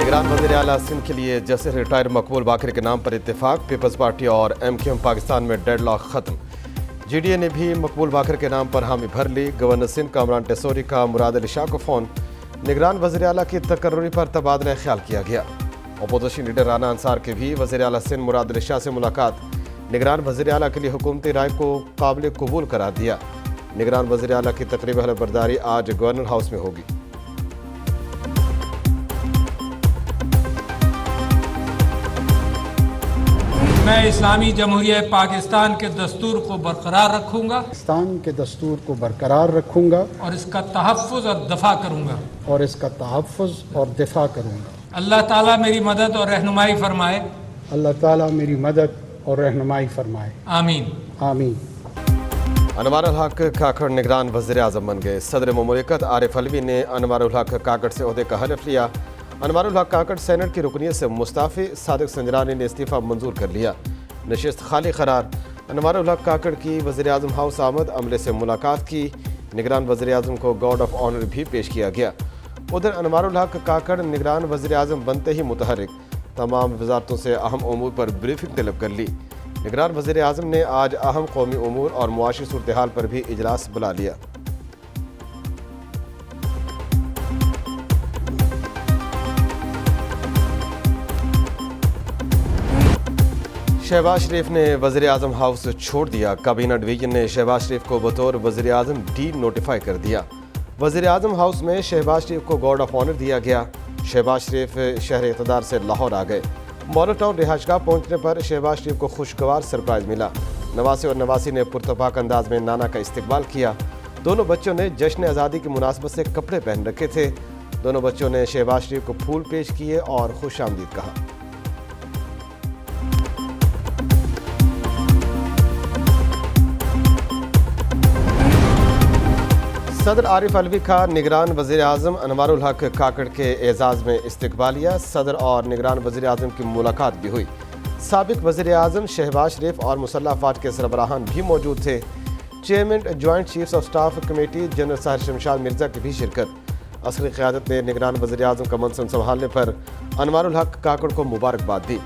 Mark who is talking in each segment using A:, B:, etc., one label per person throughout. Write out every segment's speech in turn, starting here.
A: نگران وزیر اعلیٰ سندھ کے لیے جسٹس ریٹائر مقبول باقر کے نام پر اتفاق، پیپلز پارٹی اور MQM پاکستان میں ڈیڈ لاک ختم۔ GDA نے بھی مقبول باقر کے نام پر حامی بھر لی۔ گورنر سندھ کامران ٹیسوری کا مراد علی شاہ کو فون، نگران وزیر اعلیٰ کی تقرری پر تبادلہ خیال کیا گیا۔ اپوزیشن لیڈر رانا انصار کی بھی وزیر اعلیٰ سندھ مراد علی شاہ سے ملاقات، نگران وزیر اعلیٰ کے لیے حکومتی رائے کو قابل قبول قرار دیا۔ نگران وزیر اعلیٰ کی تقریب حلف برداری آج گورنر ہاؤس میں ہوگی۔
B: میں اسلامی جمہوریہ پاکستان کے دستور کو برقرار رکھوں گا،
C: پاکستان کے دستور کو برقرار رکھوں گا
B: اور اس کا تحفظ اور دفاع کروں گا۔ اللہ تعالیٰ میری مدد اور رہنمائی فرمائے۔
C: اللہ تعالیٰ میری مدد اور رہنمائی فرمائے۔
B: آمین۔
C: آمین۔
A: انوار الحق کاکڑ نگران وزیر اعظم بن گئے۔ صدر مملکت عارف علوی نے انوار الحق کاکڑ سے عہدے کا حلف لیا۔ انوار الحق کاکڑ سینٹ کی رکنیت سے مستعفی، صادق سنجرانی نے استعفیٰ منظور کر لیا۔ نشست خالی قرار۔ انوار الحق کاکڑ کی وزیر اعظم ہاؤس آمد، عملے سے ملاقات کی۔ نگران وزیر اعظم کو گارڈ آف آنر بھی پیش کیا گیا۔ ادھر انوار الحق کاکڑ نگران وزیر اعظم بنتے ہی متحرک، تمام وزارتوں سے اہم امور پر بریفنگ طلب کر لی۔ نگران وزیر اعظم نے آج اہم قومی امور اور معاشی صورتحال پر بھی اجلاس بلا لیا۔ شہباز شریف نے وزیر اعظم ہاؤس چھوڑ دیا۔ کابینہ ڈویژن نے شہباز شریف کو بطور وزیر اعظم ڈی نوٹیفائی کر دیا۔ وزیر اعظم ہاؤس میں شہباز شریف کو گارڈ آف آنر دیا گیا۔ شہباز شریف شہر اقتدار سے لاہور آ گئے۔ ماڈل ٹاؤن رہائش گاہ پہنچنے پر شہباز شریف کو خوشگوار سرپرائز ملا۔ نواسی اور نواسی نے پرتپاک انداز میں نانا کا استقبال کیا۔ دونوں بچوں نے جشن آزادی کی مناسبت سے کپڑے پہن رکھے تھے۔ دونوں بچوں نے شہباز شریف کو پھول پیش کیے اور خوش آمدید کہا۔ صدر عارف علوی کا نگران وزیر اعظم انوار الحق کاکڑ کے اعزاز میں استقبالیہ۔ صدر اور نگران وزیر اعظم کی ملاقات بھی ہوئی۔ سابق وزیر اعظم شہباز شریف اور مسلح افواج کے سربراہان بھی موجود تھے۔ Chairman joint chiefs of staff committee general Sahir Shamshad Mirza کی بھی شرکت۔ عسکری قیادت نے نگران وزیر اعظم کا منصب سنبھالنے پر انوار الحق کاکڑ کو مبارکباد دی۔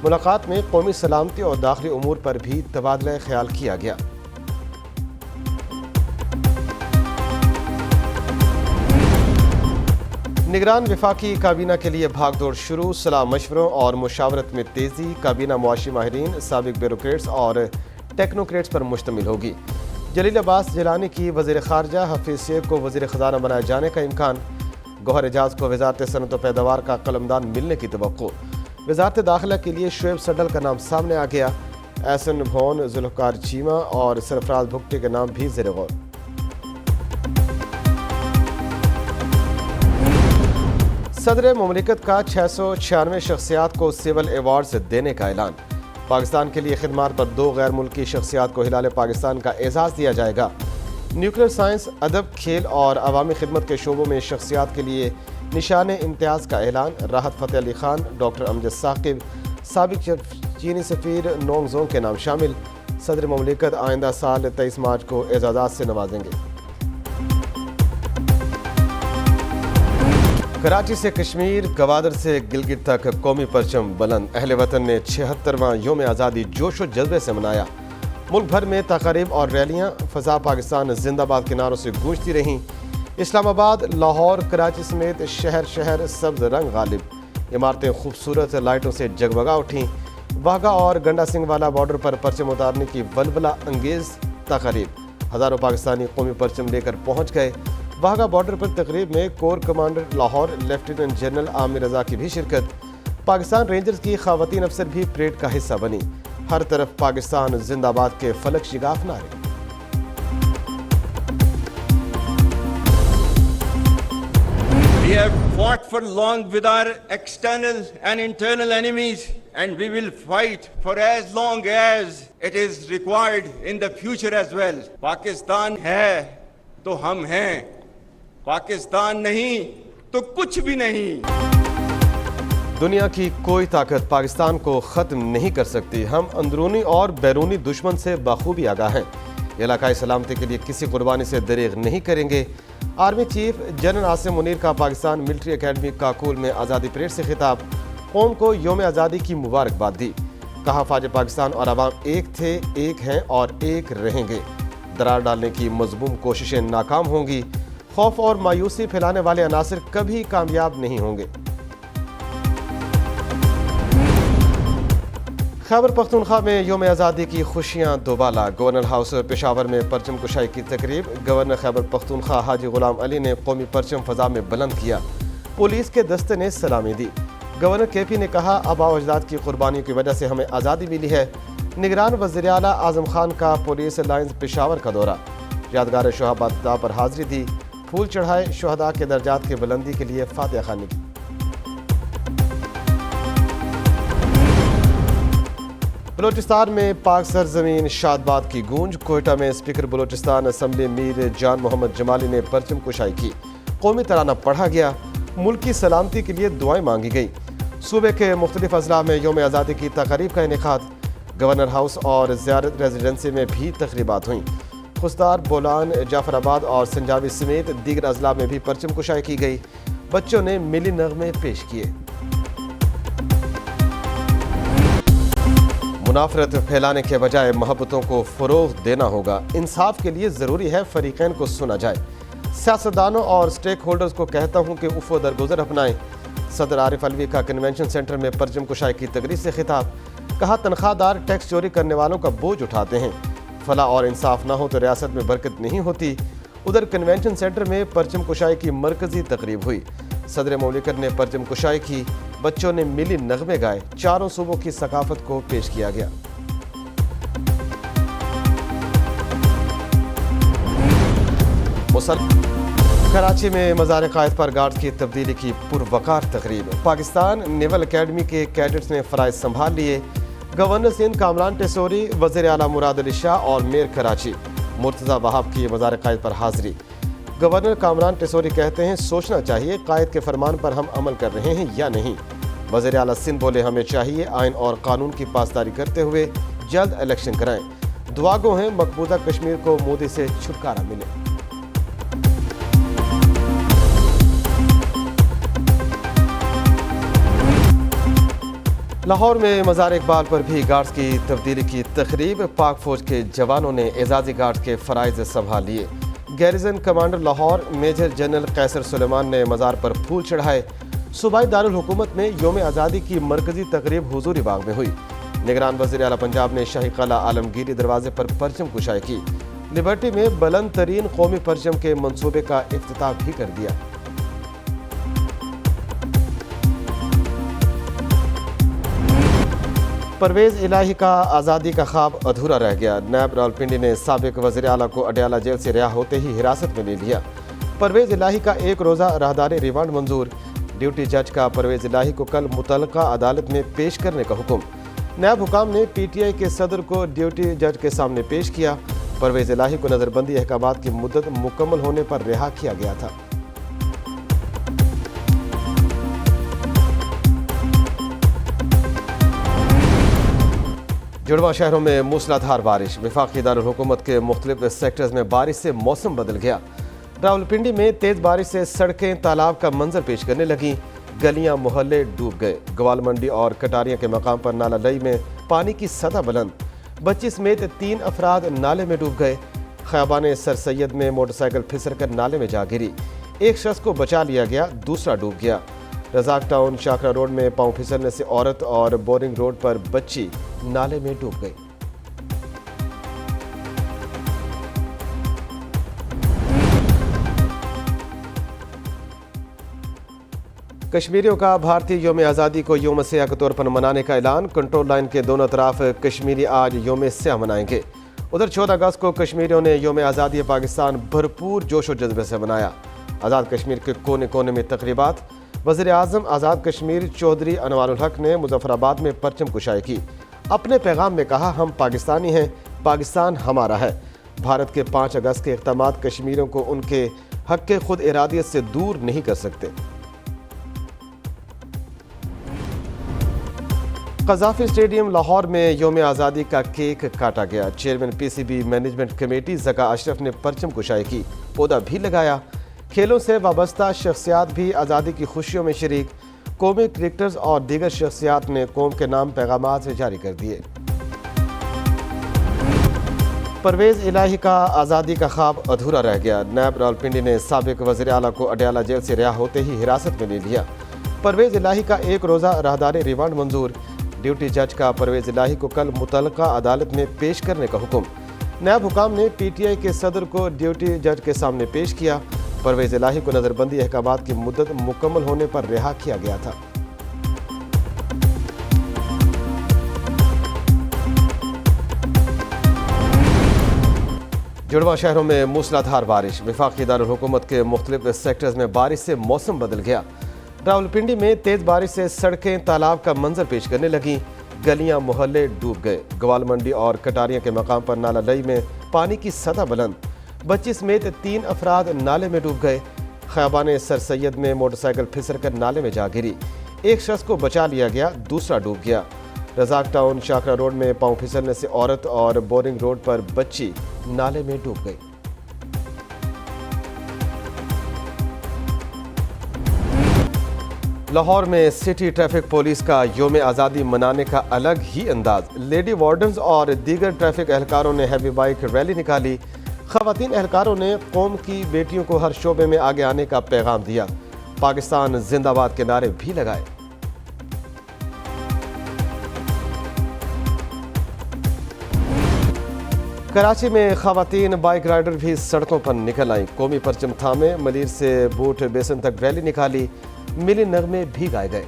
A: ملاقات میں قومی سلامتی اور داخلی امور پر بھی تبادلہ خیال کیا گیا۔ نگران وفاقی کابینہ کے لیے بھاگ دوڑ شروع، صلاح مشوروں اور مشاورت میں تیزی۔ کابینہ معاشی ماہرین، سابق بیوروکریٹس اور ٹیکنوکریٹس پر مشتمل ہوگی۔ جلیل عباس جیلانی کی وزیر خارجہ، حفیظ شیخ کو وزیر خزانہ بنائے جانے کا امکان۔ گوہر اعجاز کو وزارت صنعت و پیداوار کا قلمدان ملنے کی توقع۔ وزارت داخلہ کے لیے شعیب سڈل کا نام سامنے آ گیا۔ احسن بھون، ذوالفقار چیمہ اور سرفراز بھگٹی کے نام بھی زیر غور۔ صدر مملکت کا 696 شخصیات کو سول ایوارڈز دینے کا اعلان۔ پاکستان کے لیے خدمات پر 2 غیر ملکی شخصیات کو ہلال پاکستان کا اعزاز دیا جائے گا۔ نیوکلیئر سائنس، ادب، کھیل اور عوامی خدمت کے شعبوں میں شخصیات کے لیے نشان امتیاز کا اعلان۔ راحت فتح علی خان، ڈاکٹر امجد ثاقب، سابق چینی سفیر نونگ زونگ کے نام شامل۔ صدر مملکت آئندہ سال 23 مارچ کو اعزازات سے نوازیں گے۔ کراچی سے کشمیر، گوادر سے گلگت تک قومی پرچم بلند۔ اہل وطن نے 76واں یوم آزادی جوش و جذبے سے منایا۔ ملک بھر میں تقاریب اور ریلیاں، فضا پاکستان زندہ باد کے نعروں سے گونجتی رہیں۔ اسلام آباد، لاہور، کراچی سمیت شہر سبز رنگ غالب۔ عمارتیں خوبصورت لائٹوں سے جگمگا اٹھیں۔ واہگہ اور گنڈا سنگھ والا بارڈر پر پرچم اتارنے کی ولولہ انگیز تقاریب۔ ہزاروں پاکستانی قومی پرچم لے کر پہنچ گئے۔ واہگہ بارڈر پر تقریب میں corps commander Lahore lieutenant general Amir Raza کی بھی شرکت۔ پاکستان رینجرز کی خواتین افسر بھی پریڈ کا حصہ بنی۔ ہر طرف پاکستان زندہ باد کے فلک شگاف نعرے۔
D: We have fought for long with our external and internal enemies, and we will fight for as long as it is required in the future as well. Pakistan ہے تو ہم ہیں، پاکستان نہیں تو کچھ بھی نہیں۔
A: دنیا کی کوئی طاقت پاکستان کو ختم نہیں کر سکتی۔ ہم اندرونی اور بیرونی دشمن سے بخوبی آگاہ ہیں۔ علاقائی سلامتی کے لیے کسی قربانی سے دریغ نہیں کریں گے۔ Army chief general Asim Munir کا پاکستان ملٹری اکیڈمی کاکول میں آزادی پریڈ سے خطاب، قوم کو یوم آزادی کی مبارکباد دی۔ کہا فوج پاکستان اور عوام ایک تھے، ایک ہیں اور ایک رہیں گے۔ درار ڈالنے کی مذموم کوششیں ناکام ہوں گی۔ خوف اور مایوسی پھیلانے والے عناصر کبھی کامیاب نہیں ہوں گے۔ خیبر پختونخوا میں یوم آزادی کی خوشیاں دوبالا۔ گورنر ہاؤس پشاور میں پرچم کشائی کی تقریب۔ گورنر خیبر پختونخوا حاجی غلام علی نے قومی پرچم فضا میں بلند کیا۔ پولیس کے دستے نے سلامی دی۔ گورنر کے پی نے کہا آباء و اجداد کی قربانیوں کی وجہ سے ہمیں آزادی ملی ہے۔ نگران وزیر اعلیٰ اعظم خان کا پولیس لائنز پشاور کا دورہ۔ یادگار شہداء پر حاضری دی، پھول چڑھائے، شہداء کے درجات کی بلندی کے لیے فاتحہ خوانی کی۔ بلوچستان میں پاک سرزمین شادباد کی گونج۔ کوئٹہ میں اسپیکر بلوچستان اسمبلی میر جان محمد جمالی نے پرچم کشائی کی۔ قومی ترانہ پڑھا گیا۔ ملک کی سلامتی کے لیے دعائیں مانگی گئی۔ صوبے کے مختلف اضلاع میں یوم آزادی کی تقاریب کا انعقاد۔ گورنر ہاؤس اور زیارت ریزیڈنسی میں بھی تقریبات ہوئیں۔ خستار، بولان، جعفر آباد اور سنجاوی سمیت دیگر اضلاع میں بھی پرچم کشائی کی گئی۔ بچوں نے ملی نغمے پیش کیے۔ منافرت پھیلانے کے بجائے محبتوں کو فروغ دینا ہوگا۔ انصاف کے لیے ضروری ہے فریقین کو سنا جائے۔ سیاستدانوں اور سٹیک ہولڈرز کو کہتا ہوں کہ افو درگزر اپنائیں۔ صدر عارف علوی کا کنونشن سینٹر میں پرچم کشائی کی تقریب سے خطاب۔ کہا تنخواہ دار ٹیکس چوری کرنے والوں کا بوجھ اٹھاتے ہیں۔ فلاح اور انصاف نہ ہو تو ریاست میں برکت نہیں ہوتی۔ ادھر کنونشن سینٹر میں پرچم کشائی کی مرکزی تقریب ہوئی۔ صدر مملکت نے پرچم کشائی کی۔ بچوں نے ملی نغمے گائے۔ چاروں صوبوں کی ثقافت کو پیش کیا گیا۔ کراچی میں مزار قائد پر گارڈز کی تبدیلی کی پروقار تقریب۔ پاکستان نیول اکیڈمی کے کیڈٹس نے فرائض سنبھال لیے۔ گورنر سندھ کامران ٹیسوری، وزیر اعلیٰ مراد علی شاہ اور میئر کراچی مرتضی وہاب کی مزار قائد پر حاضری۔ گورنر کامران ٹیسوری کہتے ہیں سوچنا چاہیے قائد کے فرمان پر ہم عمل کر رہے ہیں یا نہیں۔ وزیر اعلیٰ سندھ بولے ہمیں چاہیے آئین اور قانون کی پاسداری کرتے ہوئے جلد الیکشن کرائیں۔ دعا گو ہیں مقبوضہ کشمیر کو مودی سے چھٹکارا ملے۔ لاہور میں مزار اقبال پر بھی گارڈز کی تبدیلی کی تقریب۔ پاک فوج کے جوانوں نے اعزازی گارڈز کے فرائض سنبھال لیے۔ Garrison commander Lahore major general Qaiser Sulaiman نے مزار پر پھول چڑھائے۔ صوبائی دارالحکومت میں یوم آزادی کی مرکزی تقریب حضوری باغ میں ہوئی۔ نگران وزیر اعلیٰ پنجاب نے شاہی قلعہ عالمگیری دروازے پر پرچم کشائی کی۔ لبرٹی میں بلند ترین قومی پرچم کے منصوبے کا افتتاح بھی کر دیا۔ پرویز الہی کا آزادی کا خواب ادھورا رہ گیا۔ نیب راولپنڈی نے سابق وزیر اعلیٰ کو اڈیالہ جیل سے رہا ہوتے ہی حراست میں لے لیا۔ پرویز الہی کا ایک روزہ راہداری ریمانڈ منظور۔ ڈیوٹی جج کا پرویز الہی کو کل متعلقہ عدالت میں پیش کرنے کا حکم۔ نیب حکام نے پی ٹی آئی کے صدر کو ڈیوٹی جج کے سامنے پیش کیا۔ پرویز الہی کو نظر بندی احکامات کی مدت مکمل ہونے پر رہا کیا گیا تھا۔ جڑواں شہروں میں موسلادھار بارش۔ وفاقی دارالحکومت کے مختلف سیکٹرز میں بارش سے موسم بدل گیا۔ راولپنڈی میں تیز بارش سے سڑکیں تالاب کا منظر پیش کرنے لگیں۔ گلیاں محلے ڈوب گئے۔ گوال منڈی اور کٹاریاں کے مقام پر نالہ لئی میں پانی کی سطح بلند۔ بچی سمیت 3 افراد نالے میں ڈوب گئے۔ خیابان سر سید میں موٹر سائیکل پھسل کر نالے میں جا گری۔ ایک شخص کو بچا لیا گیا، دوسرا ڈوب گیا۔ رزاق ٹاؤن شاکرا روڈ میں پاؤں پھسلنے سے عورت اور بورنگ روڈ پر بچی نالے میں ڈوب گئی۔ کشمیریوں کا بھارتی یوم آزادی کو یوم سیاہ کے طور پر منانے کا اعلان۔ کنٹرول لائن کے دونوں طرف کشمیری آج یوم سیاہ منائیں گے۔ ادھر 14 اگست کو کشمیریوں نے یوم آزادی پاکستان بھرپور جوش و جذبے سے منایا۔ آزاد کشمیر کے کونے کونے میں تقریبات۔ وزیر اعظم آزاد کشمیر چودھری انوار الحق نے مظفر آباد میں پرچم کشائی کی۔ اپنے پیغام میں کہا ہم پاکستانی ہیں، پاکستان ہمارا ہے۔ بھارت کے 5 اگست کے اقدامات کشمیریوں کو ان کے حق خود ارادیت سے دور نہیں کر سکتے۔ قذافی اسٹیڈیم لاہور میں یوم آزادی کا کیک کاٹا گیا۔ Chairman P C B management committee Zaka Ashraf نے پرچم کشائی کی، پودا بھی لگایا۔ کھیلوں سے وابستہ شخصیات بھی آزادی کی خوشیوں میں شریک۔ قومی کرکٹرز اور دیگر شخصیات نے قوم کے نام پیغامات جاری کر دیے۔ پرویز الہی کا آزادی کا خواب ادھورا رہ گیا۔ نیب راولپنڈی نے سابق وزیر اعلیٰ کو اڈیالہ جیل سے رہا ہوتے ہی حراست میں لے لیا۔ پرویز الہی کا 1 روزہ راہداری ریمانڈ منظور۔ ڈیوٹی جج کا پرویز الہی کو کل متعلقہ عدالت میں پیش کرنے کا حکم۔ نیب حکام نے پی ٹی آئی کے صدر کو ڈیوٹی جج کے سامنے پیش کیا۔ پرویز الہی کو نظر بندی احکامات کی مدت مکمل ہونے پر رہا کیا گیا تھا۔ جڑواں شہروں میں موسلادھار بارش۔ وفاقی دارالحکومت کے مختلف سیکٹرز میں بارش سے موسم بدل گیا۔ راولپنڈی میں تیز بارش سے سڑکیں تالاب کا منظر پیش کرنے لگیں، گلیاں محلے ڈوب گئے۔ گوال منڈی اور کٹاریاں کے مقام پر نالہ لئی میں پانی کی سطح بلند، بچی سمیت 3 افراد نالے میں ڈوب گئے۔ خیابان سر سید میں موٹر سائیکل پھسل کر نالے میں جا گری، ایک شخص کو بچا لیا گیا، دوسرا ڈوب گیا۔ رزاق ٹاؤن شاکرا روڈ میں پاؤں پھسلنے سے عورت اور بورنگ روڈ پر بچی نالے میں ڈوب گئی۔ لاہور میں سٹی ٹریفک پولیس کا یوم آزادی منانے کا الگ ہی انداز۔ لیڈی وارڈنز اور دیگر ٹریفک اہلکاروں نے ہیوی بائک ریلی نکالی۔ خواتین اہلکاروں نے قوم کی بیٹیوں کو ہر شعبے میں آگے آنے کا پیغام دیا۔ پاکستان زندہ باد کے نعرے بھی لگائے۔ کراچی میں خواتین بائک رائڈر بھی سڑکوں پر نکل آئیں، قومی پرچم تھامے، ملیر سے بوٹ بیسن تک ریلی نکالی، ملی نغمے بھی گائے گئے۔